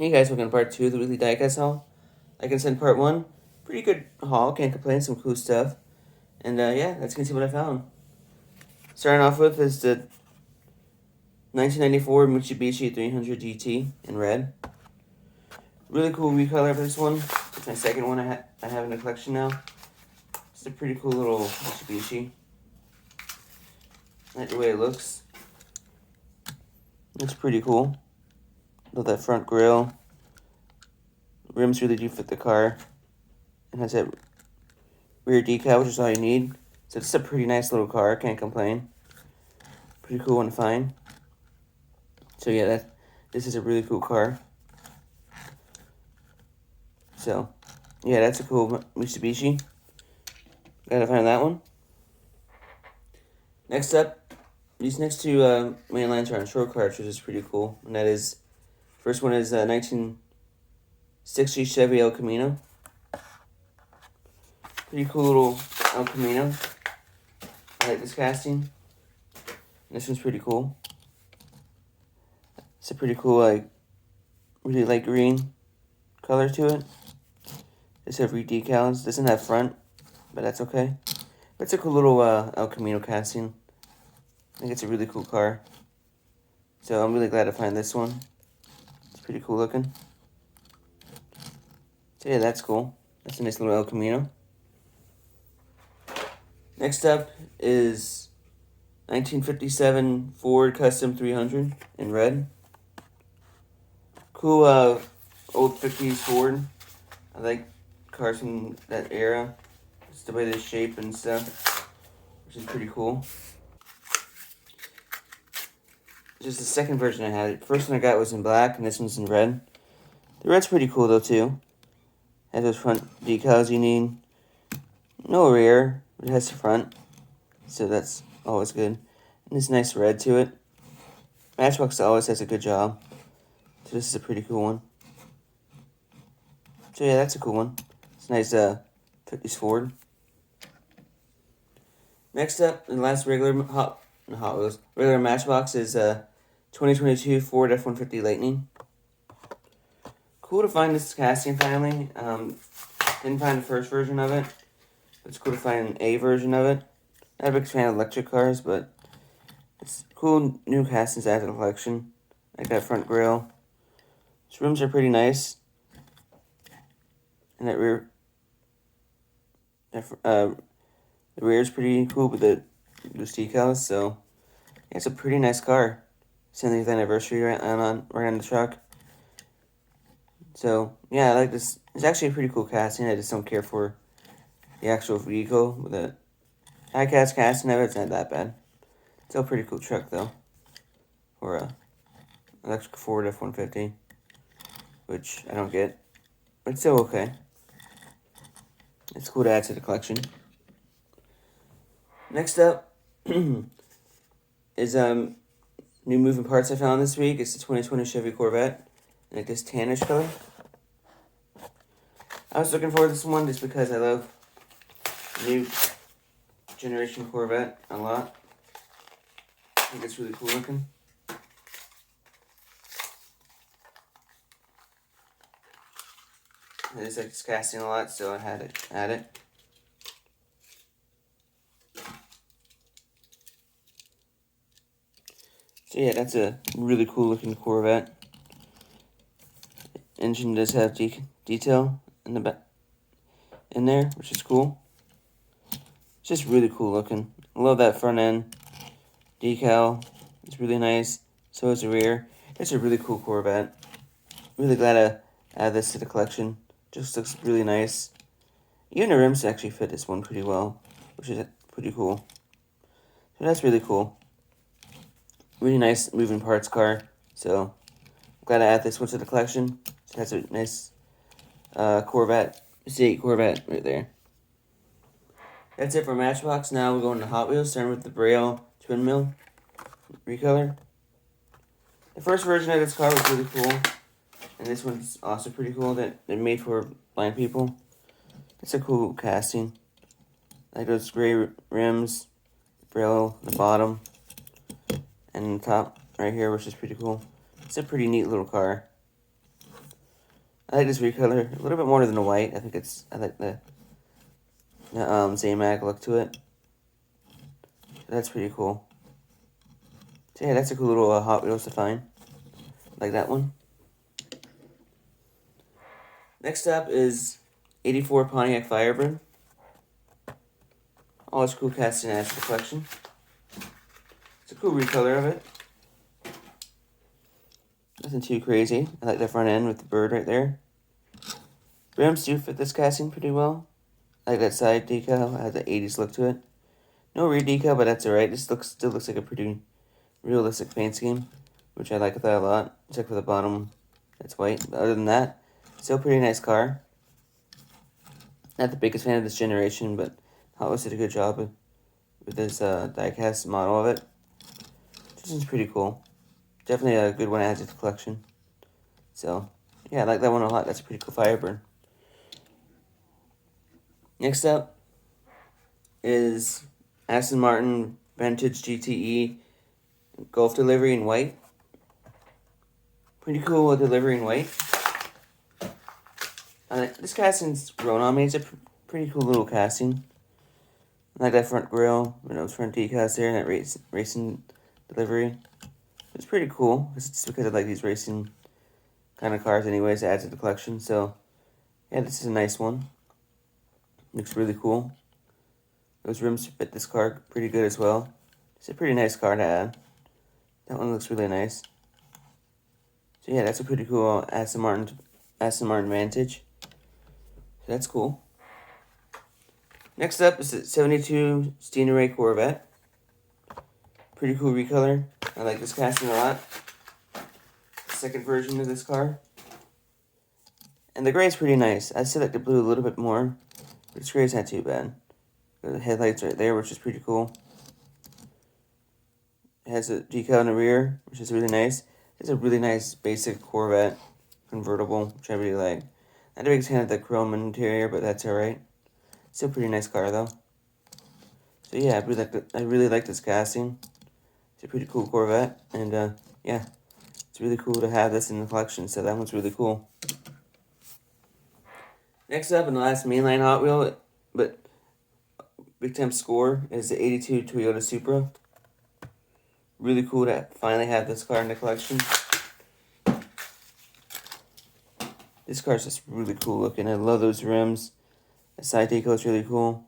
Hey guys, welcome to part 2 of the weekly diecast haul. Like I said in part 1, pretty good haul, can't complain, some cool stuff. And yeah, let's get to what I found. Starting off with is the 1994 Mitsubishi 300 GT in red. Really cool recolor for this one. It's my second one I have in the collection now. It's a pretty cool little Mitsubishi. I like the way it looks. It's pretty cool. Love that front grille. Rims really do fit the car. It has that rear decal, which is all you need. So it's a pretty nice little car, can't complain. Pretty cool one to find. So yeah, this is a really cool car. So yeah, that's a cool Mitsubishi. Gotta find that one. Next up, these next two main lines are on short cards, which is pretty cool. And that is, first one is 1960 Chevy El Camino. Pretty cool little El Camino. I like this casting. And this one's pretty cool. It's a pretty cool, really light green color to it. It's every decals. Doesn't have front, but that's okay. But it's a cool little El Camino casting. I think it's a really cool car. So I'm really glad to find this one. It's pretty cool looking. So yeah, that's cool. That's a nice little El Camino. Next up is 1957 Ford Custom 300 in red. Cool old 50s Ford. I like cars from that era. It's the way they shape and stuff, which is pretty cool. Just the second version I had. The first one I got was in black, and this one's in red. The red's pretty cool though too. Has those front decals you need. No rear, but it has the front, so that's always good. And this nice red to it. Matchbox always has a good job. So this is a pretty cool one. So yeah, that's a cool one. It's a nice 50s Ford. Next up, the last regular regular Matchbox is 2022 Ford F-150 Lightning. Cool to find this casting finally. Didn't find the first version of it. It's cool to find an A version of it. Not a big fan of electric cars, but it's cool new castings added to the collection. Like that front grille. These rims are pretty nice. And that rear, the rear is pretty cool with the decals. So yeah, it's a pretty nice car. 70th anniversary right on the truck. So yeah, I like this. It's actually a pretty cool casting. I just don't care for the actual vehicle with a diecast casting of it. It's not that bad. It's still a pretty cool truck though, for a electric Ford F-150, which I don't get, but it's still okay. It's cool to add to the collection. Next up is new moving parts I found this week. It's the 2020 Chevy Corvette, like this tannish color. I was looking for this one just because I love new generation Corvette a lot. I think it's really cool looking. I just like this casting a lot, so I had to add it. So yeah, that's a really cool looking Corvette. Engine does have detail in the back, in there, which is cool. It's just really cool looking. I love that front end decal. It's really nice. So is the rear. It's a really cool Corvette. Really glad to add this to the collection. Just looks really nice. Even the rims actually fit this one pretty well, which is pretty cool. So that's really cool. Really nice moving parts car. So glad to add this one to the collection. It has a nice Corvette, C8 Corvette right there. That's it for Matchbox. Now we're going to Hot Wheels, starting with the Braille Twin Mill recolor. The first version of this car was really cool, and this one's also pretty cool. That they're made for blind people. It's a cool casting. Like those gray rims, Braille the bottom, and the top right here, which is pretty cool. It's a pretty neat little car. I like this recolor a little bit more than the white. I like the Zamac look to it. That's pretty cool. So yeah, that's a cool little Hot Wheels to find. Like that one. Next up is 84 Pontiac Firebird. All its cool casting adds to the collection. It's a cool recolor of it. Nothing too crazy. I like the front end with the bird right there. Rims do fit this casting pretty well. I like that side decal. It has an 80s look to it. No rear decal, but that's alright. This still looks like a pretty realistic paint scheme, which I like that a lot. Except for the bottom, it's white. But other than that, still a pretty nice car. Not the biggest fan of this generation, but Hot Wheels did a good job with this diecast model of it. This is pretty cool. Definitely a good one to add to the collection. So, yeah, I like that one a lot. That's a pretty cool Firebird. Next up is Aston Martin Vintage GTE Golf Delivery in white. Pretty cool delivery in white. This casting's grown on me. It's a pretty cool little casting. I like that front grille, front decals there, and that racing delivery. It's pretty cool. It's just because I like these racing kind of cars anyways, it adds to the collection. So, yeah, this is a nice one. Looks really cool. Those rims fit this car pretty good as well. It's a pretty nice car to add. That one looks really nice. So yeah, that's a pretty cool Aston Martin Vantage. So that's cool. Next up is the 72 Stingray Corvette. Pretty cool recolor. I like this casting a lot. Second version of this car. And the gray is pretty nice. I still like the blue a little bit more. But this gray is not too bad. The headlights right there, which is pretty cool. It has a decal in the rear, which is really nice. It's a really nice basic Corvette convertible, which I really like. Not a big fan of the chrome interior, but that's alright. Still a pretty nice car though. So yeah, I really like this casting. It's a pretty cool Corvette, and yeah, it's really cool to have this in the collection. So that one's really cool. Next up, in the last mainline Hot Wheel, but big time score, is the 82 Toyota Supra. Really cool to finally have this car in the collection. This car's just really cool looking. I love those rims. The side decal is really cool.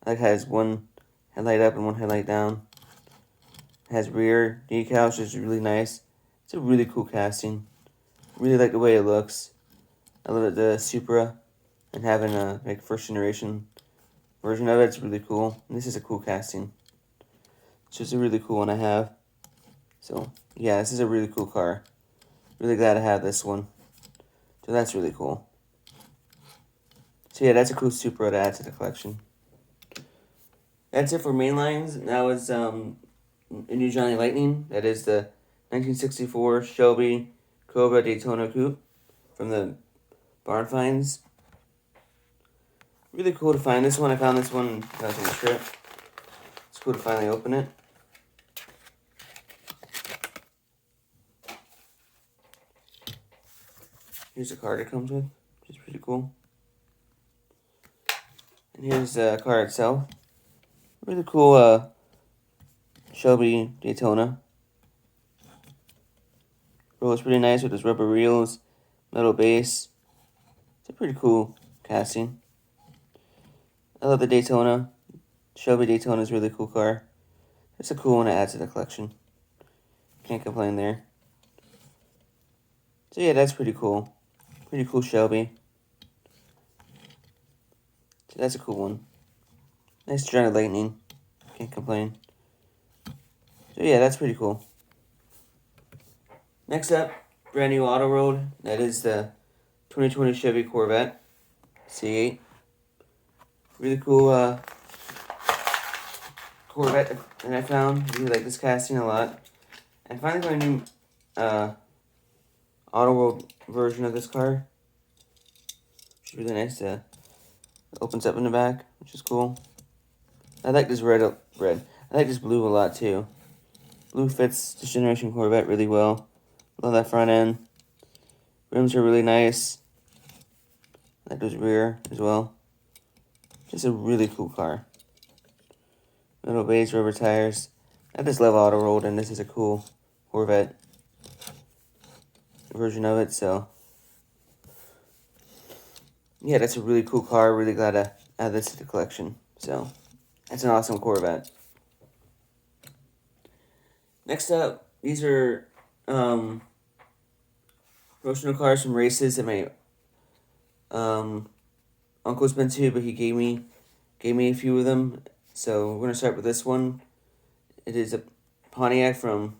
I like how it has one headlight up and one headlight down. It has rear decals, which is really nice. It's a really cool casting. Really like the way it looks. I love the Supra and having a first generation version of it. It's really cool. And this is a cool casting. It's just a really cool one I have. So yeah, this is a really cool car. Really glad to have this one. So that's really cool. So yeah, that's a cool Supra to add to the collection. That's it for mainlines. Now is a new Johnny Lightning. That is the 1964 Shelby Cobra Daytona Coupe from the Barn Finds. Really cool to find this one. I found this one when I was on a trip. It's cool to finally open it. Here's the card it comes with, which is pretty cool. And here's the car itself. Really cool Shelby Daytona. Rolls pretty nice with those rubber wheels, metal base. It's a pretty cool casting. I love the Daytona. Shelby Daytona is a really cool car. It's a cool one to add to the collection. Can't complain there. So yeah, that's pretty cool. Pretty cool Shelby. So that's a cool one. Nice Johnny Lightning. Can't complain. So yeah, that's pretty cool. Next up, brand new auto road. That is the 2020 Chevy Corvette C8. Really cool Corvette that I found. Really like this casting a lot. And finally got a new auto road version of this car. It's really nice. It opens up in the back, which is cool. I like this red. I like this blue a lot too. Blue fits this generation Corvette really well. Love that front end. Rims are really nice. That goes rear as well. Just a really cool car. Little beige rubber tires. I just love auto rolled, and this is a cool Corvette version of it. So yeah, that's a really cool car. Really glad to add this to the collection. So that's an awesome Corvette. Next up, these are promotional cars from races that my uncle's been to, but he gave me a few of them. So we're gonna start with this one. It is a Pontiac from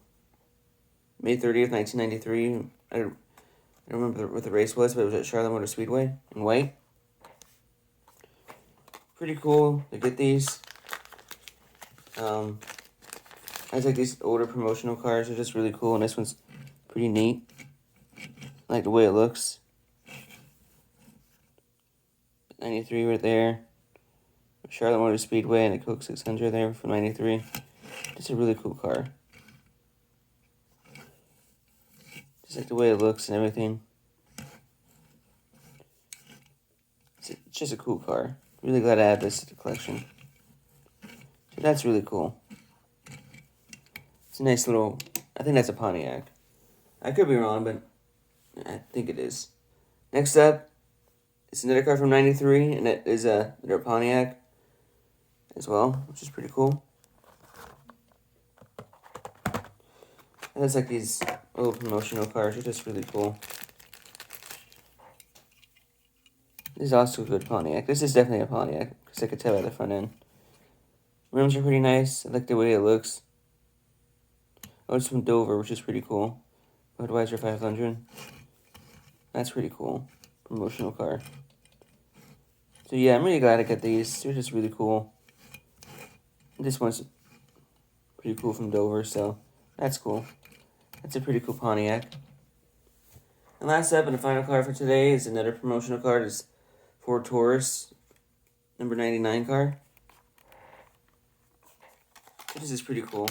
May 30th, 1993. I don't remember what the race was, but it was at Charlotte Motor Speedway in white. Pretty cool to get these. I like these older promotional cars. They're just really cool, and this one's pretty neat. I like the way it looks. 93 right there. Charlotte Motor Speedway and a Coke 600 there from 93. Just a really cool car. Just like the way it looks and everything. It's just a cool car. Really glad to add this to the collection. So that's really cool. It's a nice little, I think that's a Pontiac. I could be wrong, but I think it is. Next up, it's another car from 93, and it is another Pontiac as well, which is pretty cool. And it's like these little promotional cars are just really cool. This is also a good Pontiac. This is definitely a Pontiac, because I could tell by the front end. Rims are pretty nice. I like the way it looks. Oh, it's from Dover, which is pretty cool. Budweiser 500. That's pretty cool. Promotional car. So yeah, I'm really glad I got these. They're just really cool. This one's pretty cool from Dover, so that's cool. That's a pretty cool Pontiac. And last up, and the final car for today is another promotional car. It's Ford Taurus, number 99 car. This is pretty cool.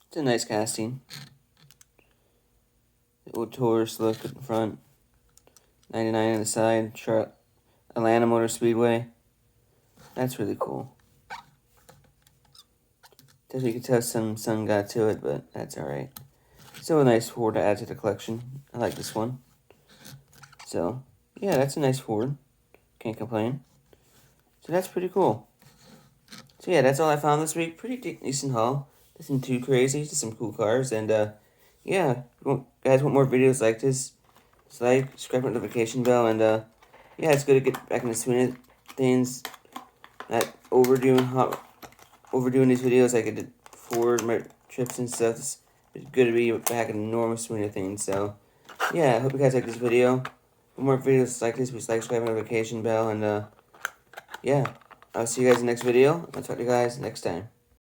It's a nice casting. The old Taurus look at the front. 99 on the side. Atlanta Motor Speedway. That's really cool. Definitely you can tell some sun got to it, but that's alright. Still a nice Ford to add to the collection. I like this one. So, yeah, that's a nice Ford. Can't complain. So that's pretty cool. So yeah, that's all I found this week. Pretty decent haul. Nothing too crazy. Just some cool cars. And yeah, if you guys want more videos like this, just like, subscribe, notification bell, and yeah, it's good to get back in the swing of things. Not overdoing these videos like I did for my trips and stuff. It's good to be back in the normal swing of things. So yeah, I hope you guys like this video. For more videos like this, please like, subscribe, notification bell, and yeah, I'll see you guys in the next video. I'll talk to you guys next time.